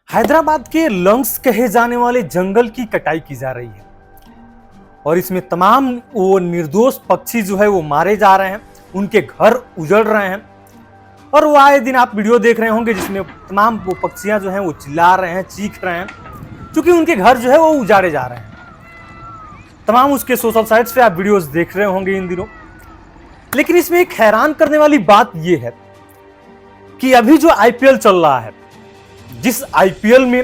हैदराबाद के लंग्स कहे जाने वाले जंगल की कटाई की जा रही है और इसमें तमाम वो निर्दोष पक्षी जो है वो मारे जा रहे हैं, उनके घर उजड़ रहे हैं। और वो आए दिन आप वीडियो देख रहे होंगे जिसमें तमाम वो पक्षियां जो हैं वो चिल्ला रहे हैं, चीख रहे हैं, क्योंकि उनके घर जो है वो उजाड़े जा रहे हैं। तमाम उसके सोशल साइट्स पे आप वीडियोस देख रहे होंगे इन दिनों। लेकिन इसमें एक हैरान करने वाली बात यह है कि अभी जो आईपीएल चल रहा है, जिस आईपीएल में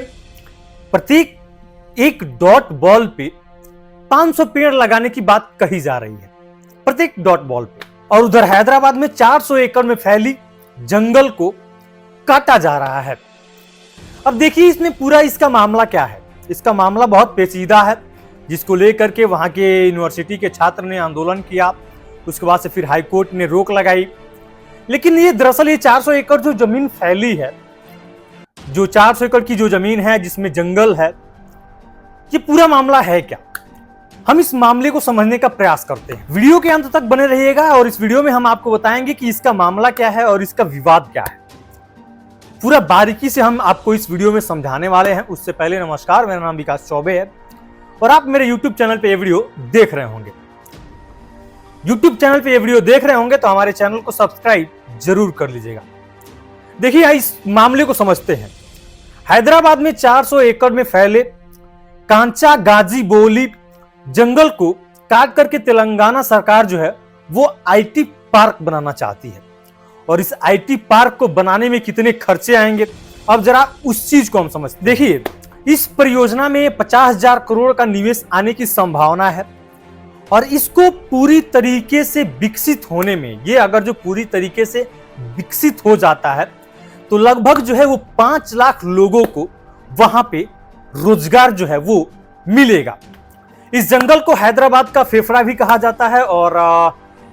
प्रत्येक एक डॉट बॉल पे 500 पेड़ लगाने की बात कही जा रही है, प्रत्येक डॉट बॉल पे। और उधर हैदराबाद में 400 एकड़ में फैली जंगल को काटा जा रहा है। अब देखिए इसमें पूरा इसका मामला क्या है। इसका मामला बहुत पेचीदा है, जिसको लेकर के वहां के यूनिवर्सिटी के छात्र ने आंदोलन किया। उसके बाद से फिर हाई कोर्ट ने रोक लगाई। लेकिन ये दरअसल ये 400 एकड़ जो जमीन फैली है, जो 400 एकड़ की जो जमीन है जिसमें जंगल है, ये पूरा मामला है क्या? हम इस मामले को समझने का प्रयास करते हैं। वीडियो के अंत तक बने रहिएगा और इस वीडियो में हम आपको बताएंगे कि इसका मामला क्या है और इसका विवाद क्या है। पूरा बारीकी से हम आपको इस वीडियो में समझाने वाले हैं। उससे पहले नमस्कार, मेरा नाम विकास चौबे है और आप मेरे यूट्यूब चैनल पे ये वीडियो देख रहे होंगे। यूट्यूब चैनल पे ये वीडियो देख रहे होंगे तो हमारे चैनल को सब्सक्राइब जरूर कर लीजिएगा। देखिए इस मामले को समझते हैं। हैदराबाद में 400 एकड़ में फैले कांचा गाजी बोली जंगल को काट करके तेलंगाना सरकार जो है वो आईटी पार्क बनाना चाहती है। और इस आईटी पार्क को बनाने में कितने खर्चे आएंगे, अब जरा उस चीज को हम समझते। देखिए इस परियोजना में 50,000 करोड़ का निवेश आने की संभावना है और इसको पूरी तरीके से विकसित होने में, ये अगर जो पूरी तरीके से विकसित हो जाता है तो लगभग जो है वो 5 लाख लोगों को वहां पे रोजगार जो है वो मिलेगा। इस जंगल को हैदराबाद का फेफड़ा भी कहा जाता है और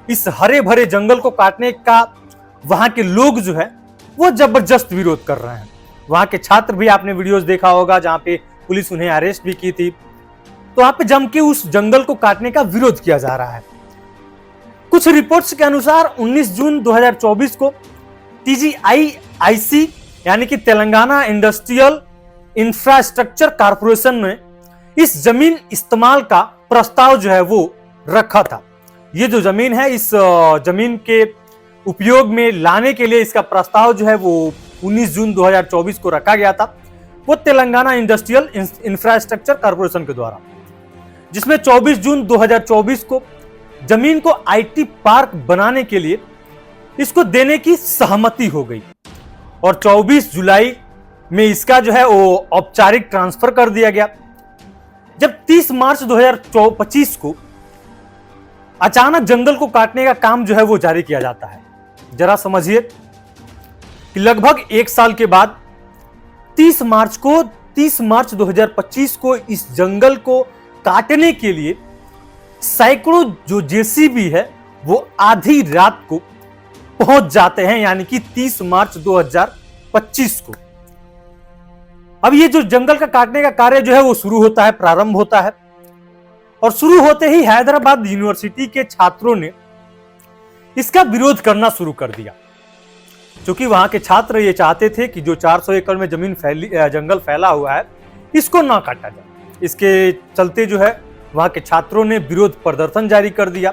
इस हरे भरे जंगल को काटने का वहां के लोग जो है वो जबरदस्त विरोध कर रहे हैं। वहां के छात्र भी आपने वीडियोस देखा होगा जहां पे पुलिस उन्हें अरेस्ट भी की थी। तो वहां पे जम के उस जंगल को काटने का विरोध किया जा रहा है। कुछ रिपोर्ट्स के अनुसार 19 जून 2024 को TGIIC यानी कि तेलंगाना इंडस्ट्रियल इंफ्रास्ट्रक्चर कॉर्पोरेशन ने इस जमीन इस्तेमाल का प्रस्ताव जो है वो रखा था। ये जो जमीन है, इस जमीन के उपयोग में लाने के लिए इसका प्रस्ताव जो है वो 19 जून 2024 को रखा गया था, वो तेलंगाना इंडस्ट्रियल इंफ्रास्ट्रक्चर कॉर्पोरेशन के द्वारा, जिसमें 24 जून 2024 को जमीन को आईटी पार्क बनाने के लिए इसको देने की सहमति हो गई और 24 जुलाई में इसका जो है वो औपचारिक ट्रांसफर कर दिया गया। जब 30 मार्च 2025 को अचानक जंगल को काटने का काम जो है वो जारी किया जाता है। जरा समझिए कि लगभग एक साल के बाद 30 मार्च 2025 को इस जंगल को काटने के लिए सैकड़ों जो जेसीबी है वो आधी रात को पहुंच जाते हैं, यानी कि 30 मार्च 2025 को। अब ये जो जंगल का काटने का कार्य जो है वो शुरू होता है, प्रारंभ होता है और शुरू होते ही हैदराबाद यूनिवर्सिटी के छात्रों ने इसका विरोध करना शुरू कर दिया, क्योंकि वहां के छात्र ये चाहते थे कि जो 400 एकड़ में जंगल फैला हुआ है इसको ना काटा जाए। इसके चलते जो है वहां के छात्रों ने विरोध प्रदर्शन जारी कर दिया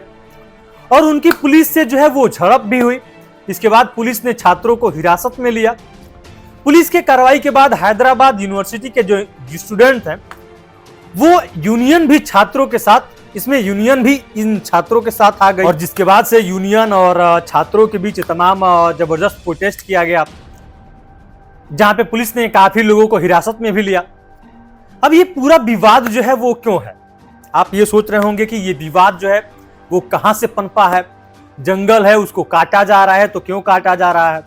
और उनकी पुलिस से जो है वो झड़प भी हुई। इसके बाद पुलिस ने छात्रों को हिरासत में लिया। पुलिस के कार्रवाई के बाद हैदराबाद यूनिवर्सिटी के जो स्टूडेंट हैं वो यूनियन भी छात्रों के साथ, इसमें यूनियन भी इन छात्रों के साथ आ गई और जिसके बाद से यूनियन और छात्रों के बीच तमाम जबरदस्त प्रोटेस्ट किया गया, जहां पे पुलिस ने काफी लोगों को हिरासत में भी लिया। अब ये पूरा विवाद जो है वो क्यों है? आप ये सोच रहे होंगे कि ये विवाद जो है वो कहां से पनपा है। जंगल है उसको काटा जा रहा है, तो क्यों काटा जा रहा है?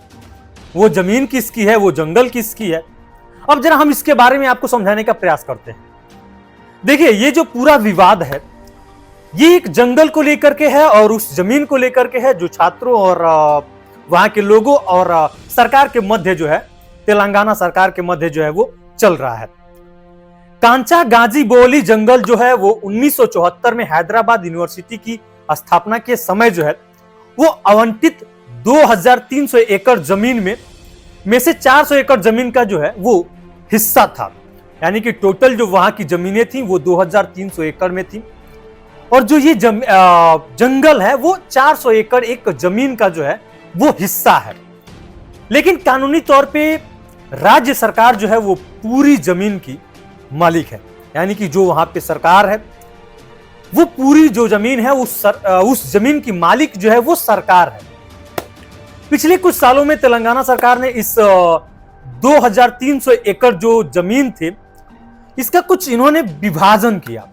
वो जमीन किसकी है, वो जंगल किसकी है? अब जरा हम इसके बारे में आपको समझाने का प्रयास करते हैं। देखिए ये जो पूरा विवाद है ये एक जंगल को लेकर के है और उस जमीन को लेकर के है, जो छात्रों और वहां के लोगों और सरकार के मध्य जो है, तेलंगाना सरकार के मध्य जो है वो चल रहा है। कांचा गाजी बोली जंगल जो है वो 1974 में हैदराबाद यूनिवर्सिटी की स्थापना के समय जो है वो आवंटित 2300 एकड़ जमीन में से 400 एकड़ जमीन का जो है वो हिस्सा था। यानी कि टोटल जो वहां की जमीनें थी वो 2300 एकड़ में थी, और जो ये जंगल है वो 400 एकड़ एक जमीन का जो है वो हिस्सा है। लेकिन कानूनी तौर पे राज्य सरकार जो है वो पूरी जमीन की मालिक है। यानी कि जो वहां पे सरकार है वो पूरी जो जमीन है उस जमीन की मालिक जो है वो सरकार है। पिछले कुछ सालों में तेलंगाना सरकार ने इस 2300 एकड़ जो जमीन थे इसका कुछ इन्होंने विभाजन किया।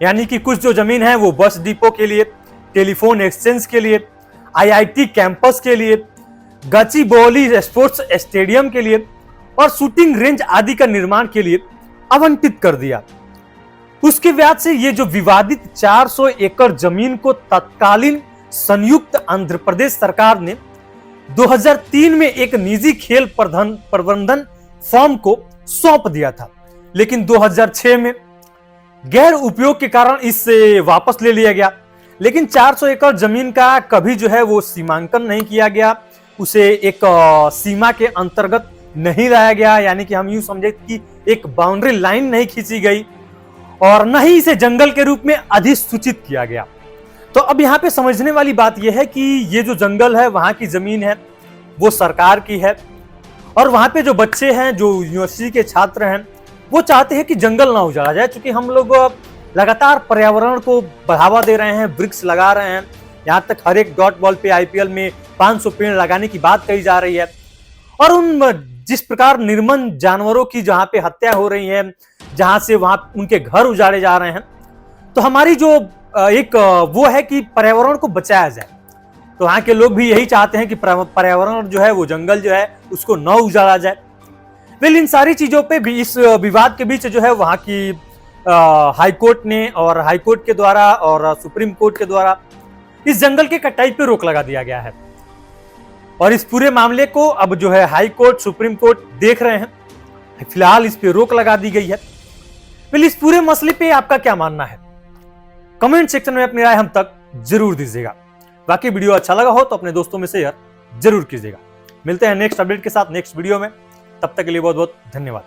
यानी कि कुछ जो जमीन है वो बस डिपो के लिए, टेलीफोन एक्सचेंज के लिए, आईआईटी कैंपस के लिए, गचिबौली स्पोर्ट्स स्टेडियम के लिए और शूटिंग रेंज आदि का निर्माण के लिए आवंटित कर दिया। उसके बाद से ये जो विवादित 400 एकड़ जमीन को तत्कालीन संयुक्त आंध्र प्रदेश सरकार ने 2003 में एक निजी खेल प्रबंधन फर्म को सौंप दिया था। लेकिन 2006 में गैर उपयोग के कारण इससे वापस ले लिया गया। लेकिन 400 एकड़ जमीन का कभी जो है वो सीमांकन नहीं किया गया, उसे एक सीमा के अंतर्गत नहीं लाया गया। यानी कि हम यूं समझे कि एक बाउंड्री लाइन नहीं खींची गई और न ही इसे जंगल के रूप में अधिसूचित किया गया। तो अब यहाँ पे समझने वाली बात यह है कि ये जो जंगल है वहां की जमीन है वो सरकार की है, और वहां पे जो बच्चे हैं, जो यूनिवर्सिटी के छात्र हैं, वो चाहते हैं कि जंगल ना उजाड़ा जाए। क्योंकि हम लोग लगातार पर्यावरण को बढ़ावा दे रहे हैं, वृक्ष लगा रहे हैं, यहाँ तक हर एक डॉट बॉल पे आईपीएल में 500 पेड़ लगाने की बात कही जा रही है। और उन जिस प्रकार निर्मम जानवरों की जहां पे हत्या हो रही है, जहां से वहां उनके घर उजाड़े जा रहे हैं, तो हमारी जो एक वो है कि पर्यावरण को बचाया जाए। तो वहां के लोग भी यही चाहते हैं कि पर्यावरण जो है वो जंगल जो है उसको न उजाड़ा जाए। वेल, इन सारी चीजों पे भी इस विवाद के बीच जो है वहां की हाई कोर्ट ने और हाई कोर्ट के द्वारा और सुप्रीम कोर्ट के द्वारा इस जंगल के कटाई पे रोक लगा दिया गया है। और इस पूरे मामले को अब जो है हाई कोर्ट, सुप्रीम कोर्ट देख रहे हैं। फिलहाल इस पे रोक लगा दी गई है। वेल, इस पूरे मसले पे आपका क्या मानना है? कमेंट सेक्शन में अपनी राय हम तक जरूर दीजिएगा। बाकी वीडियो अच्छा लगा हो तो अपने दोस्तों में शेयर जरूर कीजिएगा। मिलते हैं नेक्स्ट अपडेट के साथ नेक्स्ट वीडियो में। तब तक के लिए बहुत बहुत धन्यवाद।